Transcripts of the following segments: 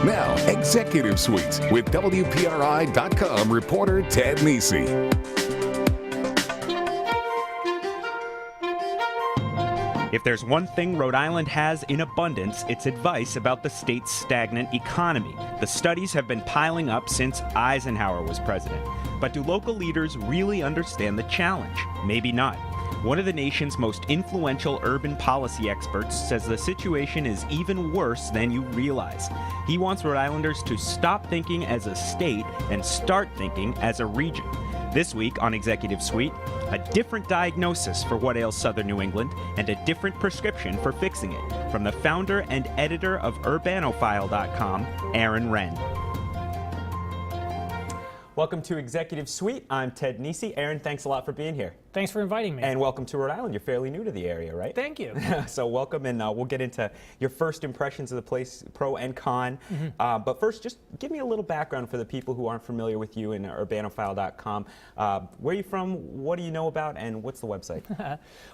Now, Executive Suite with WPRI.com reporter Ted Nisi. If there's one thing Rhode Island has in abundance, it's advice about the state's stagnant economy. The studies have been piling up since Eisenhower was president. But do local leaders really understand the challenge? Maybe not. One of the nation's most influential urban policy experts says the situation is even worse than you realize. He wants Rhode Islanders to stop thinking as a state and start thinking as a region. This week on Executive Suite, a different diagnosis for what ails Southern New England and a different prescription for fixing it. From the founder and editor of Urbanophile.com, Renn. Welcome to Executive Suite. I'm Ted Nisi. Aaron, thanks a lot for being here. Thanks for inviting me. And welcome to Rhode Island. You're fairly new to the area, right? Thank you. So welcome, and we'll get into your first impressions of the place, pro and con. But first, just give me a little background for the people who aren't familiar with you and Urbanophile.com. Where are you from? What do you know about? And what's the website?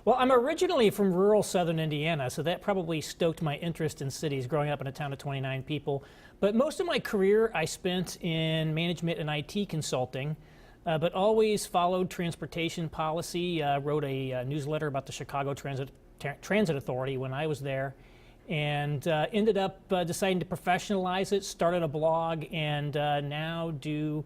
Well, I'm originally from rural southern Indiana, so that probably stoked my interest in cities growing up in a town of 29 people. But most of my career I spent in management and IT consulting, but always followed transportation policy, wrote a newsletter about the Chicago Transit Authority when I was there, and ended up deciding to professionalize it, started a blog, and now do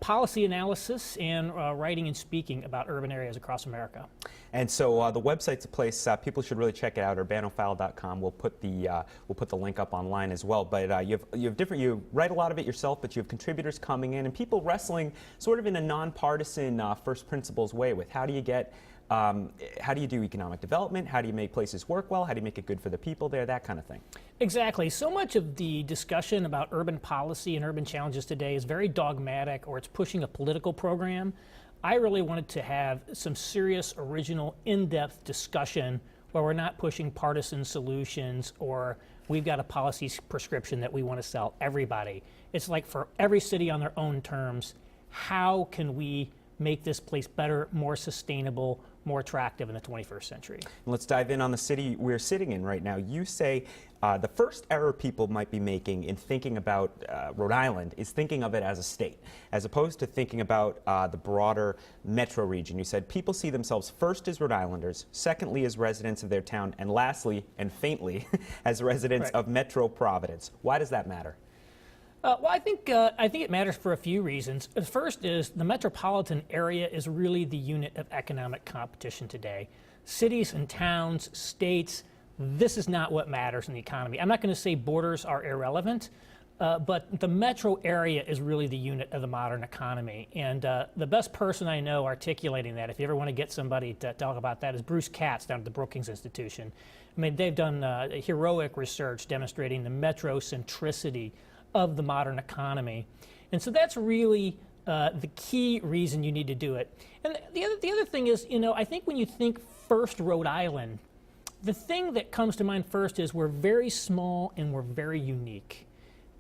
policy analysis and writing and speaking about urban areas across America. And so the website's a place people should really check it out. Urbanophile.com. We'll put the link up online as well. But you write a lot of it yourself, but you have contributors coming in and people wrestling sort of in a nonpartisan first principles way with how do you get. How do you do economic development? How do you make places work well? How do you make it good for the people there? That kind of thing. Exactly. So much of the discussion about urban policy and urban challenges today is very dogmatic, or it's pushing a political program. I really wanted to have some serious, original, in-depth discussion where we're not pushing partisan solutions or we've got a policy prescription that we want to sell everybody. It's like for every city on their own terms, how can we make this place better, more sustainable, more attractive in the 21st century. Let's dive in on the city we're sitting in right now. You say the first error people might be making in thinking about Rhode Island is thinking of it as a state, as opposed to thinking about the broader metro region. You said people see themselves first as Rhode Islanders, secondly as residents of their town, and lastly, and faintly, as residents of Metro Providence. Why does that matter? Well, I think it matters for a few reasons. The first is the metropolitan area is really the unit of economic competition today. Cities and towns, states, this is not what matters in the economy. I'm not going to say borders are irrelevant, but the metro area is really the unit of the modern economy. And the best person I know articulating that, if you ever want to get somebody to talk about that, is Bruce Katz down at the Brookings Institution. I mean, they've done heroic research demonstrating the metrocentricity of the modern economy. And so that's really the key reason you need to do it. And the other thing is, I think when you think first Rhode Island, the thing that comes to mind first is we're very small and we're very unique.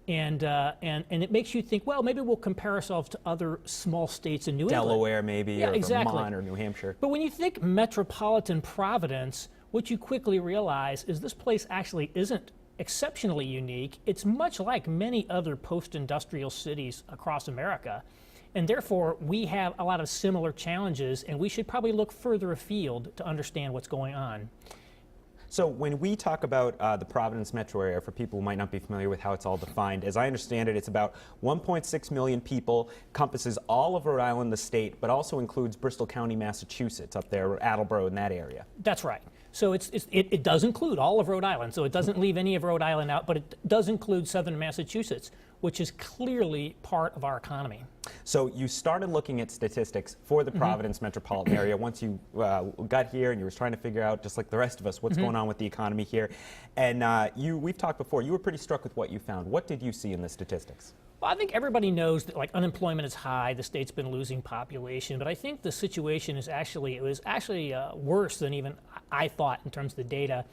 And it makes you think, well, maybe we'll compare ourselves to other small states in New England. Delaware maybe, or Vermont or New Hampshire. But when you think metropolitan Providence, what you quickly realize is this place actually isn't exceptionally unique. It's much like many other post-industrial cities across America, and therefore we have a lot of similar challenges, and we should probably look further afield to understand what's going on. So when we talk about the Providence metro area, for people who might not be familiar with how it's all defined, as I understand it, it's about 1.6 million people, encompasses all of Rhode Island, the state, but also includes Bristol County, Massachusetts, up there, Attleboro, in that area. That's right. So it does include all of Rhode Island, so it doesn't leave any of Rhode Island out, but it does include southern Massachusetts, which is clearly part of our economy. So you started looking at statistics for the Providence metropolitan area once you got here and you were trying to figure out, just like the rest of us, what's going on with the economy here. And we've talked before, you were pretty struck with what you found. What did you see in the statistics? Well, I think everybody knows that unemployment is high, the state's been losing population, but I think the situation is actually worse than even I thought in terms of the data.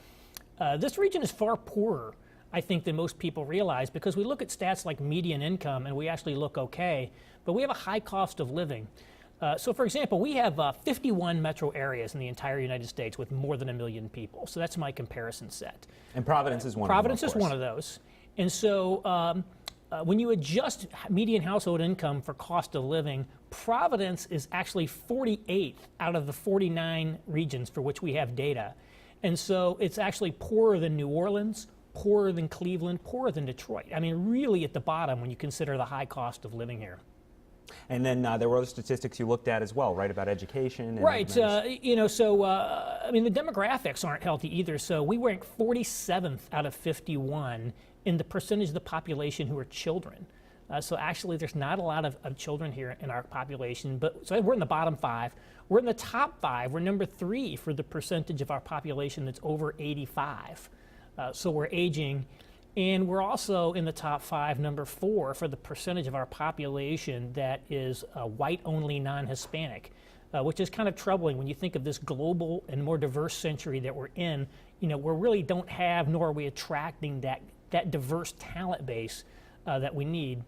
This region is far poorer, I think, than most people realize, because we look at stats like median income and we actually look okay, but we have a high cost of living. So for example, we have 51 metro areas in the entire United States with more than 1 million people. So that's my comparison set. And Providence is one of them. Providence is one of those. And so when you adjust median household income for cost of living, Providence is actually 48th out of the 49 regions for which we have data. And so it's actually poorer than New Orleans, poorer than Cleveland, poorer than Detroit. I mean, really at the bottom when you consider the high cost of living here. And then there were other statistics you looked at as well, right, about education? And right. I mean, the demographics aren't healthy either. So we rank 47th out of 51 in the percentage of the population who are children. So actually, there's not a lot of children here in our population. But so we're in the bottom 5. We're in the top 5. We're number 3 for the percentage of our population that's over 85. So we're aging. And we're also in the top 5, number 4, for the percentage of our population that is white-only, non-Hispanic, which is kind of troubling when you think of this global and more diverse century that we're in. You know, we really don't have, nor are we attracting that diverse talent base that we need.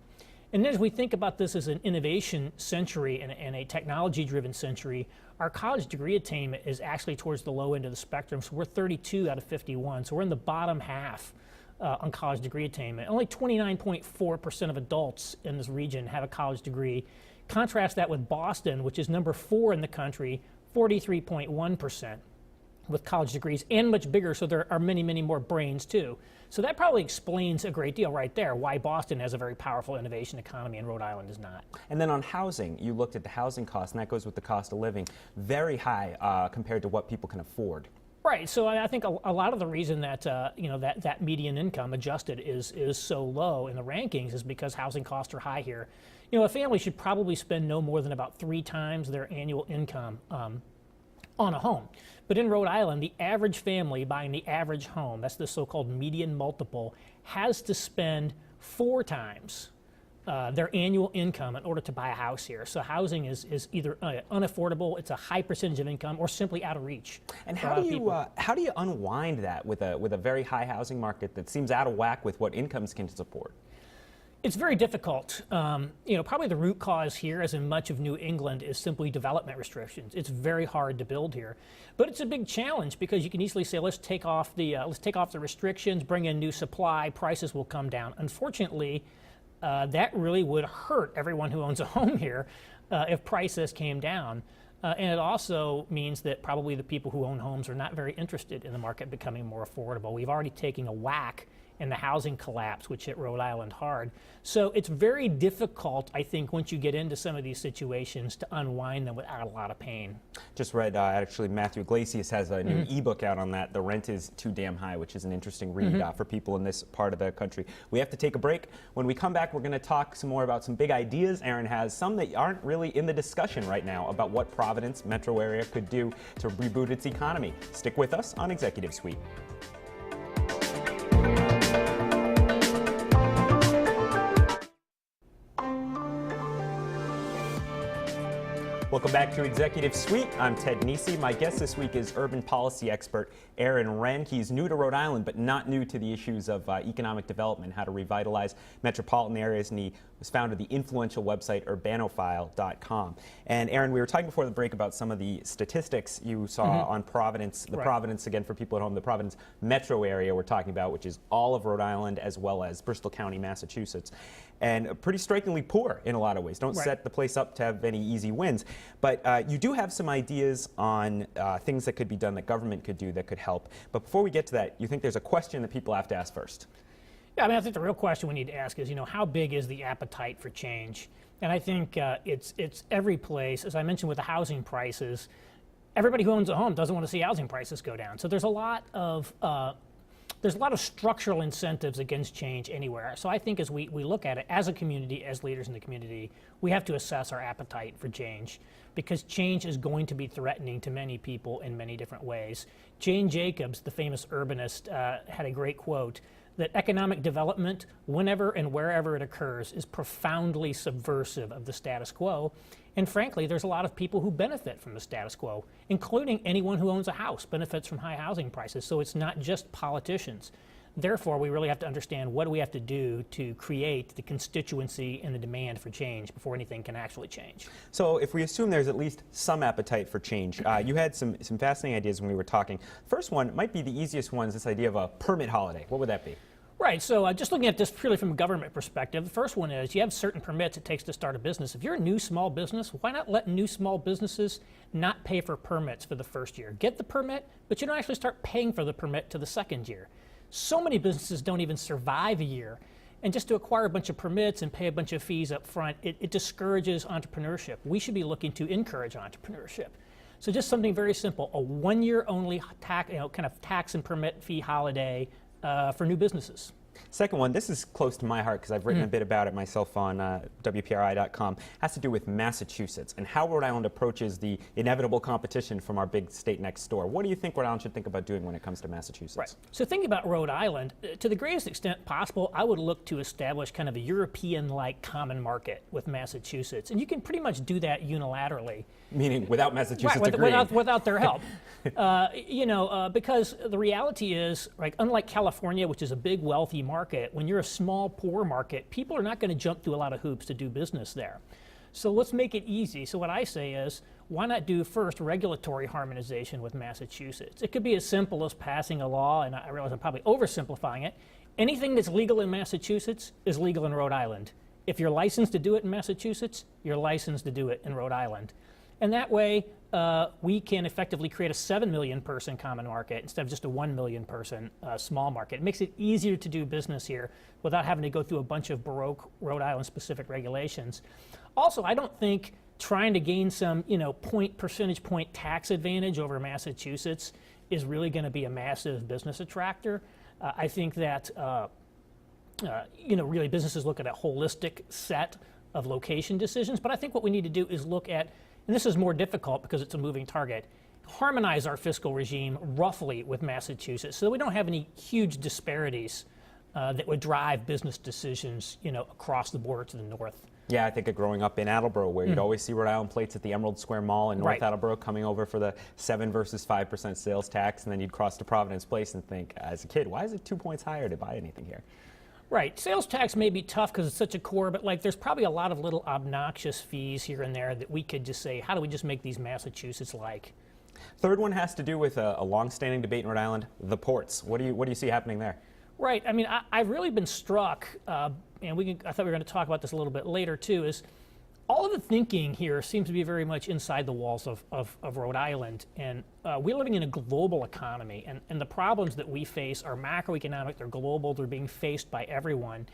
And then as we think about this as an innovation century and a technology-driven century, our college degree attainment is actually towards the low end of the spectrum. So we're 32 out of 51. So we're in the bottom half on college degree attainment. Only 29.4% of adults in this region have a college degree. Contrast that with Boston, which is number 4 in the country, 43.1% with college degrees, and much bigger, so there are many, many more brains too. So that probably explains a great deal right there why Boston has a very powerful innovation economy and Rhode Island does not. And then on housing, you looked at the housing cost, and that goes with the cost of living, very high compared to what people can afford. Right. So I think a lot of the reason that that median income adjusted is so low in the rankings is because housing costs are high here. You know, a family should probably spend no more than about 3 times their annual income on a home. But in Rhode Island, the average family buying the average home, that's the so-called median multiple, has to spend 4 times their annual income in order to buy a house here. So housing is either unaffordable, it's a high percentage of income, or simply out of reach. And how do you unwind that with a very high housing market that seems out of whack with what incomes can support? It's very difficult. Probably the root cause here, as in much of New England, is simply development restrictions. It's very hard to build here, but it's a big challenge because you can easily say, let's take off the restrictions, bring in new supply, prices will come down. Unfortunately, that really would hurt everyone who owns a home here if prices came down. And it also means that probably the people who own homes are not very interested in the market becoming more affordable. We've already taken a whack in the housing collapse, which hit Rhode Island hard. So it's very difficult, I think, once you get into some of these situations to unwind them without a lot of pain. Just read, actually, Matthew Iglesias has a new ebook out on that, The Rent is Too Damn High, which is an interesting read for people in this part of the country. We have to take a break. When we come back, we're going to talk some more about some big ideas Aaron has, some that aren't really in the discussion right now about what Providence metro area could do to reboot its economy. Stick with us on Executive Suite. Welcome back to Executive Suite. I'm Ted Nisi. My guest this week is urban policy expert Aaron Renn. He's new to Rhode Island, but not new to the issues of economic development, how to revitalize metropolitan areas, and he was founder of the influential website urbanophile.com. And Aaron, we were talking before the break about some of the statistics you saw on Providence, Providence, again for people at home, the Providence metro area we're talking about, which is all of Rhode Island as well as Bristol County, Massachusetts. And pretty strikingly poor in a lot of ways. Don't set the place up to have any easy wins. But you do have some ideas on things that could be done that government could do that could help. But before we get to that, you think there's a question that people have to ask first? Yeah, I think the real question we need to ask is, how big is the appetite for change? And I think it's every place, as I mentioned with the housing prices, everybody who owns a home doesn't want to see housing prices go down. So there's a lot of structural incentives against change anywhere. So I think as we look at it as a community, as leaders in the community, we have to assess our appetite for change because change is going to be threatening to many people in many different ways. Jane Jacobs, the famous urbanist, had a great quote that economic development, whenever and wherever it occurs, is profoundly subversive of the status quo. And frankly, there's a lot of people who benefit from the status quo, including anyone who owns a house benefits from high housing prices. So it's not just politicians. Therefore, we really have to understand what do we have to do to create the constituency and the demand for change before anything can actually change. So if we assume there's at least some appetite for change, you had some fascinating ideas when we were talking. First one might be the easiest one, is this idea of a permit holiday. What would that be? Right, so just looking at this purely from a government perspective, the first one is you have certain permits it takes to start a business. If you're a new small business, why not let new small businesses not pay for permits for the first year? Get the permit, but you don't actually start paying for the permit to the second year. So many businesses don't even survive a year. And just to acquire a bunch of permits and pay a bunch of fees up front, it discourages entrepreneurship. We should be looking to encourage entrepreneurship. So just something very simple, a 1 year only tax, kind of tax and permit fee holiday for new businesses. Second one, this is close to my heart because I've written a bit about it myself on WPRI.com, has to do with Massachusetts and how Rhode Island approaches the inevitable competition from our big state next door. What do you think Rhode Island should think about doing when it comes to Massachusetts? Right. So thinking about Rhode Island, to the greatest extent possible, I would look to establish kind of a European-like common market with Massachusetts. And you can pretty much do that unilaterally. Meaning without Massachusetts agreeing. Without their help. Because the reality is, like, unlike California, which is a big, wealthy market, when you're a small, poor market, people are not going to jump through a lot of hoops to do business there. So let's make it easy. So what I say is, why not do first regulatory harmonization with Massachusetts? It could be as simple as passing a law, and I realize I'm probably oversimplifying it. Anything that's legal in Massachusetts is legal in Rhode Island. If you're licensed to do it in Massachusetts, you're licensed to do it in Rhode Island. And that way, we can effectively create a 7 million person common market instead of just a 1 million person small market. It makes it easier to do business here without having to go through a bunch of Baroque Rhode Island specific regulations. Also, I don't think trying to gain some percentage point tax advantage over Massachusetts is really going to be a massive business attractor. I think that really businesses look at a holistic set of location decisions, but I think what we need to do is look at, and this is more difficult because it's a moving target, harmonize our fiscal regime roughly with Massachusetts so that we don't have any huge disparities that would drive business decisions across the border to the north. Yeah, I think of growing up in Attleboro, where you'd always see Rhode Island plates at the Emerald Square Mall in North Attleboro coming over for the 7 versus 5% sales tax, and then you'd cross to Providence Place and think, as a kid, why is it 2 points higher to buy anything here? Right. Sales tax may be tough because it's such a core, but there's probably a lot of little obnoxious fees here and there that we could just say, how do we just make these Massachusetts-like? Third one has to do with a long-standing debate in Rhode Island, the ports. What do you see happening there? Right. I mean, I've really been struck, and I thought we were going to talk about this a little bit later too, is all of the thinking here seems to be very much inside the walls of Rhode Island. And we're living in a global economy, and the problems that we face are macroeconomic, they're global, they're being faced by everyone.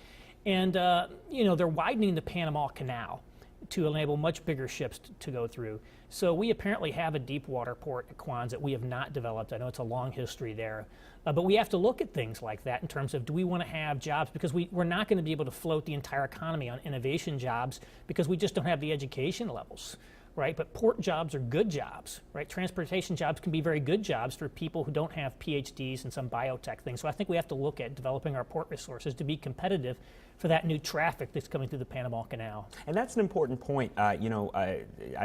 And, they're widening the Panama Canal to enable much bigger ships to go through. So we apparently have a deep water port at Quonset that we have not developed. I know it's a long history there. But we have to look at things like that in terms of, do we want to have jobs? Because we're not going to be able to float the entire economy on innovation jobs because we just don't have the education levels, right? But port jobs are good jobs, right? Transportation jobs can be very good jobs for people who don't have PhDs and some biotech things. So I think we have to look at developing our port resources to be competitive for that new traffic that's coming through the Panama Canal. And that's an important point. I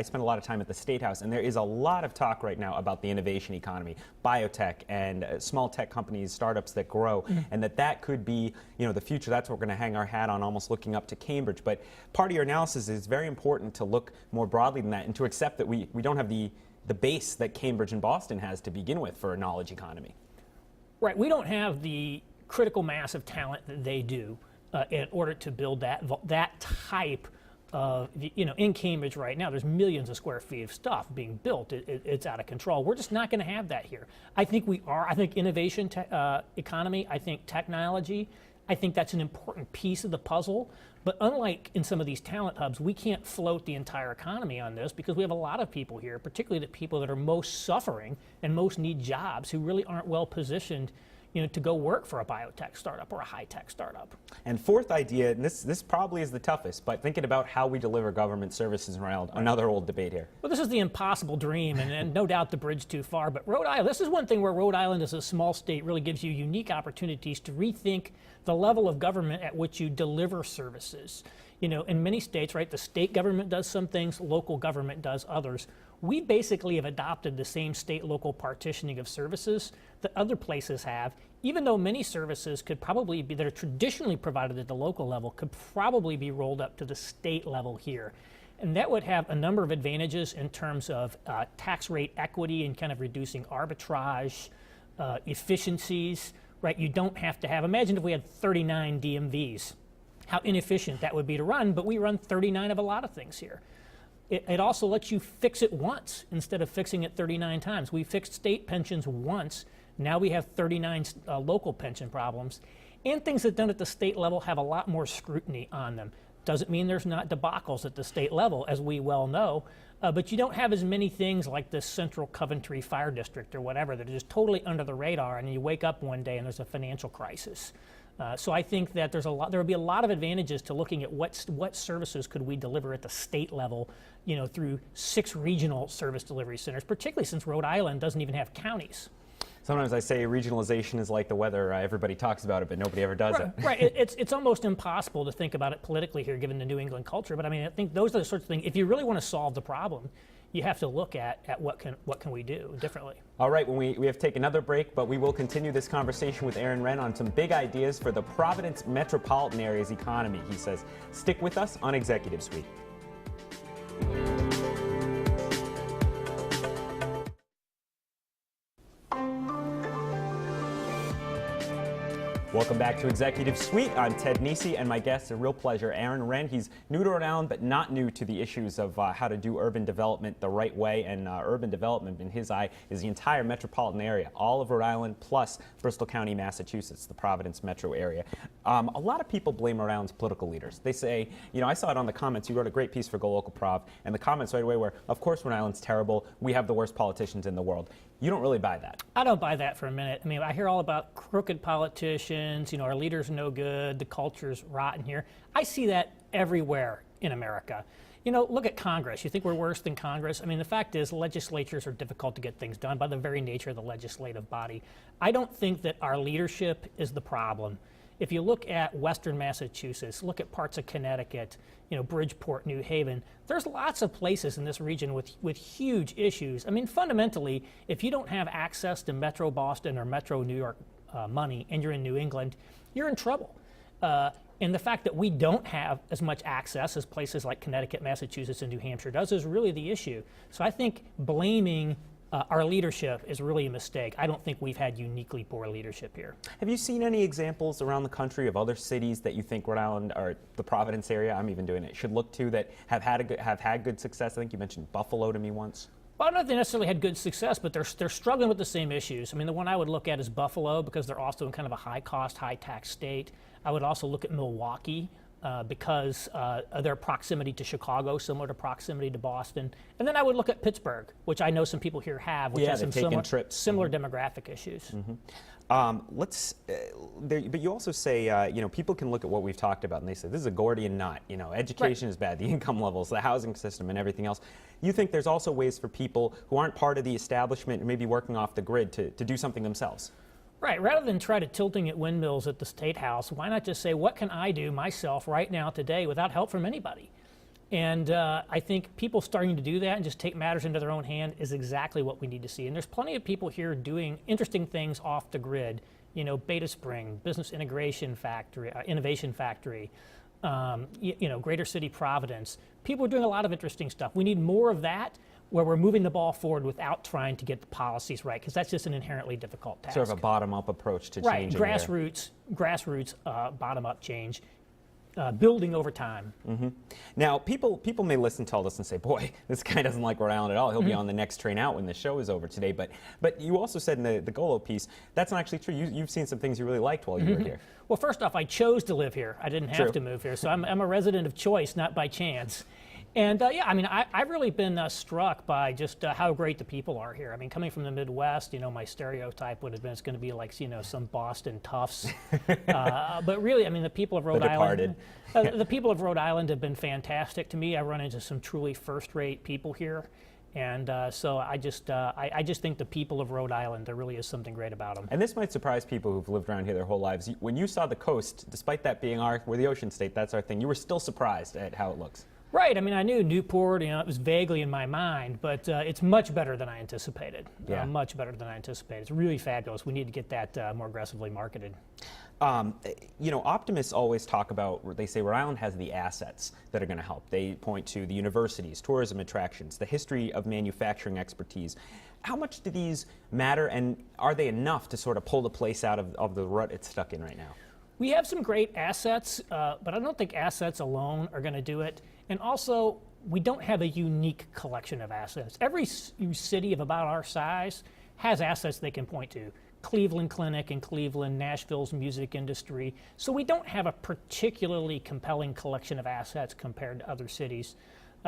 spend a lot of time at the State House, and there is a lot of talk right now about the innovation economy, biotech and small tech companies, startups that grow, and that could be, the future. That's what we're going to hang our hat on, almost looking up to Cambridge. But part of your analysis is very important to look more broadly than that and to accept that we don't have the base that Cambridge and Boston has to begin with for a knowledge economy. Right. We don't have the critical mass of talent that they do. In order to build that type of, in Cambridge right now, there's millions of square feet of stuff being built. It's out of control. We're just not going to have that here. I think we are. I think innovation economy, I think technology, I think that's an important piece of the puzzle. But unlike in some of these talent hubs, we can't float the entire economy on this because we have a lot of people here, particularly the people that are most suffering and most need jobs, who really aren't well positioned to go work for a biotech startup or a high-tech startup. And fourth idea, and this probably is the toughest, but thinking about how we deliver government services in Rhode Island, another old debate here. Well, this is the impossible dream, and no doubt the bridge too far, but Rhode Island, this is one thing where Rhode Island as a small state really gives you unique opportunities to rethink the level of government at which you deliver services. In many states, right, the state government does some things, local government does others. We basically have adopted the same state-local partitioning of services that other places have, even though many services could probably be, that are traditionally provided at the local level, could probably be rolled up to the state level here. And that would have a number of advantages in terms of tax rate equity and kind of reducing arbitrage, efficiencies, right? You don't have to have, imagine if we had 39 DMVs, how inefficient that would be to run, but we run 39 of a lot of things here. It also lets you fix it once instead of fixing it 39 times. We fixed state pensions once. Now we have 39 local pension problems. And things that are done at the state level have a lot more scrutiny on them. Doesn't mean there's not debacles at the state level, as we well know, but you don't have as many things like the Central Coventry Fire District or whatever that are just totally under the radar, and you wake up one day and there's a financial crisis. So I think that there would be a lot of advantages to looking at what services could we deliver at the state level, through 6 regional service delivery centers, particularly since Rhode Island doesn't even have counties. Sometimes I say regionalization is like the weather. Everybody talks about it, but nobody ever does it. Right. It's almost impossible to think about it politically here, given the New England culture. But I mean, I think those are the sorts of things. If you really want to solve the problem, you have to look at what can we do differently. All right. We have to take another break, but we will continue this conversation with Renn on some big ideas for the Providence metropolitan area's economy. He says, stick with us on Executive Suite. Welcome back to Executive Suite. I'm Ted Nisi, and my guest, a real pleasure, Renn. He's new to Rhode Island, but not new to the issues of how to do urban development the right way. And urban development, in his eye, is the entire metropolitan area, all of Rhode Island plus Bristol County, Massachusetts, the Providence metro area. A lot of people blame Rhode Island's political leaders. They say, I saw it on the comments. You wrote a great piece for Go Local Prov, and the comments right away were, of course, Rhode Island's terrible. We have the worst politicians in the world. You don't really buy that. I don't buy that for a minute. I mean, I hear all about crooked politicians, our leaders are no good, the culture's rotten here. I see that everywhere in America. Look at Congress. You think we're worse than Congress? I mean, the fact is legislatures are difficult to get things done by the very nature of the legislative body. I don't think that our leadership is the problem. If you look at Western Massachusetts, look at parts of Connecticut, Bridgeport, New Haven, there's lots of places in this region with huge issues. I mean, fundamentally, if you don't have access to Metro Boston or Metro New York money and you're in New England, you're in trouble. And the fact that we don't have as much access as places like Connecticut, Massachusetts, and New Hampshire does is really the issue. So I think blaming our leadership is really a mistake. I don't think we've had uniquely poor leadership here. Have you seen any examples around the country of other cities that you think Rhode Island or the Providence area, I'm even doing it, should look to that have had good success? I think you mentioned Buffalo to me once. Well, I don't know if they necessarily had good success, but they're struggling with the same issues. I mean, the one I would look at is Buffalo because they're also in kind of a high-cost, high-tax state. I would also look at Milwaukee because of their proximity to Chicago, similar to proximity to Boston. And then I would look at Pittsburgh, which I know some people here have, which has some similar demographic issues. But you also say, people can look at what we've talked about and they say, this is a Gordian knot. Education is bad, the income levels, the housing system, and everything else. You think there's also ways for people who aren't part of the establishment, maybe working off the grid, to do something themselves? Right. Rather than try to tilting at windmills at the State House, why not just say, what can I do myself right now today without help from anybody? And I think people starting to do that and just take matters into their own hand is exactly what we need to see. And there's plenty of people here doing interesting things off the grid. Beta Spring, Business Integration Factory, Innovation Factory, Greater City Providence. People are doing a lot of interesting stuff. We need more of that, where we're moving the ball forward without trying to get the policies right, because that's just an inherently difficult task. Sort of a bottom-up approach to changing. Right, grassroots bottom-up change, building over time. Now, people may listen to all this and say, boy, this guy doesn't like Rhode Island at all. He'll be on the next train out when the show is over today. But you also said in the Golo piece, that's not actually true. You've seen some things you really liked while you were here. Well, first off, I chose to live here. I didn't have to move here. So I'm a resident of choice, not by chance. And I've really been struck by just how great the people are here. I mean, coming from the Midwest, my stereotype would have been it's going to be like, some Boston toughs. But really, I mean, the people of Rhode Island, the people of Rhode Island have been fantastic to me. I run into some truly first-rate people here. And so I just think the people of Rhode Island, there really is something great about them. And this might surprise people who've lived around here their whole lives. When you saw the coast, despite that being we're the ocean state, that's our thing, you were still surprised at how it looks. Right. I mean, I knew Newport, it was vaguely in my mind, but it's much better than I anticipated. Yeah. Much better than I anticipated. It's really fabulous. We need to get that more aggressively marketed. Optimists always talk about, they say Rhode Island has the assets that are going to help. They point to the universities, tourism attractions, the history of manufacturing expertise. How much do these matter, and are they enough to sort of pull the place out of the rut it's stuck in right now? We have some great assets, but I don't think assets alone are going to do it. And also, we don't have a unique collection of assets. Every city of about our size has assets they can point to. Cleveland Clinic in Cleveland, Nashville's music industry. So we don't have a particularly compelling collection of assets compared to other cities.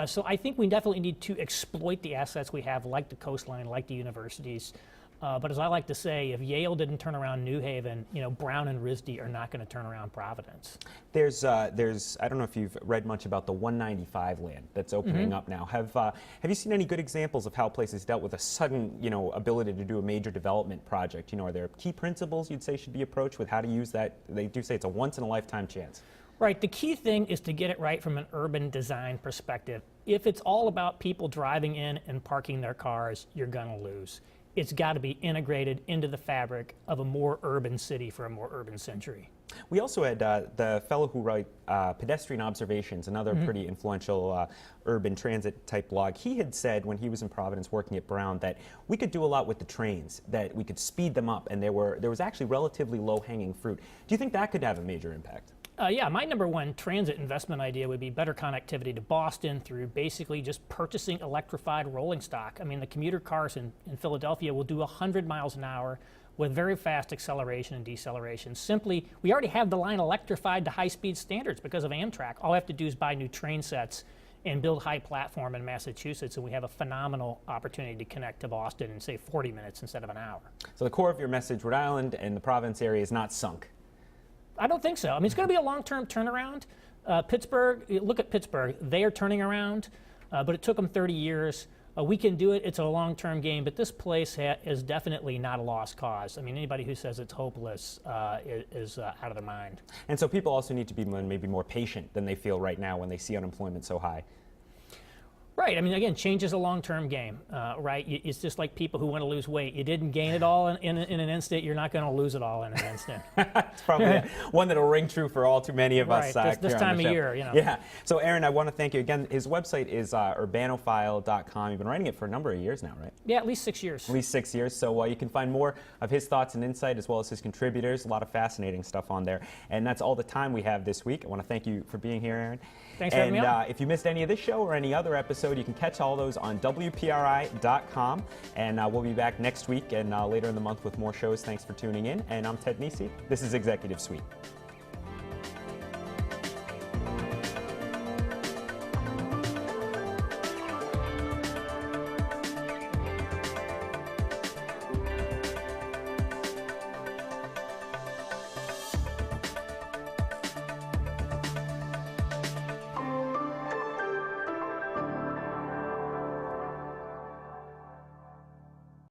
So I think we definitely need to exploit the assets we have, like the coastline, like the universities. But as I like to say, if Yale didn't turn around New Haven, Brown and RISD are not going to turn around Providence. There's I don't know if you've read much about the 195 land that's opening up now. Have you seen any good examples of how places dealt with a sudden, ability to do a major development project? Are there key principles you'd say should be approached with how to use that? They do say it's a once-in-a-lifetime chance. Right. The key thing is to get it right from an urban design perspective. If it's all about people driving in and parking their cars, you're going to lose. It's got to be integrated into the fabric of a more urban city for a more urban century. We also had the fellow who wrote Pedestrian Observations, another pretty influential urban transit type blog. He had said when he was in Providence working at Brown that we could do a lot with the trains, that we could speed them up, and there was actually relatively low-hanging fruit. Do you think that could have a major impact? Yeah, my number one transit investment idea would be better connectivity to Boston through basically just purchasing electrified rolling stock. I mean, the commuter cars in Philadelphia will do 100 miles an hour with very fast acceleration and deceleration. Simply, we already have the line electrified to high-speed standards because of Amtrak. All we have to do is buy new train sets and build high platform in Massachusetts, and we have a phenomenal opportunity to connect to Boston in, say, 40 minutes instead of an hour. So the core of your message, Rhode Island and the Providence area is not sunk. I don't think so. I mean, it's going to be a long-term turnaround. Pittsburgh, look at Pittsburgh. They are turning around, but it took them 30 years. We can do it. It's a long-term game, but this place is definitely not a lost cause. I mean, anybody who says it's hopeless is out of their mind. And so people also need to be maybe more patient than they feel right now when they see unemployment so high. Right. I mean, again, change is a long-term game, right? It's just like people who want to lose weight. You didn't gain it all in an instant. You're not going to lose it all in an instant. It's probably one that'll ring true for all too many of us. This time of year, Yeah. So, Aaron, I want to thank you again. His website is urbanophile.com. You've been writing it for a number of years now, right? Yeah, at least 6 years. At least 6 years. So you can find more of his thoughts and insight as well as his contributors. A lot of fascinating stuff on there. And that's all the time we have this week. I want to thank you for being here, Aaron. Thanks for having me on. If you missed any of this show or any other episode, you can catch all those on WPRI.com. And we'll be back next week and later in the month with more shows. Thanks for tuning in. And I'm Ted Nisi. This is Executive Suite.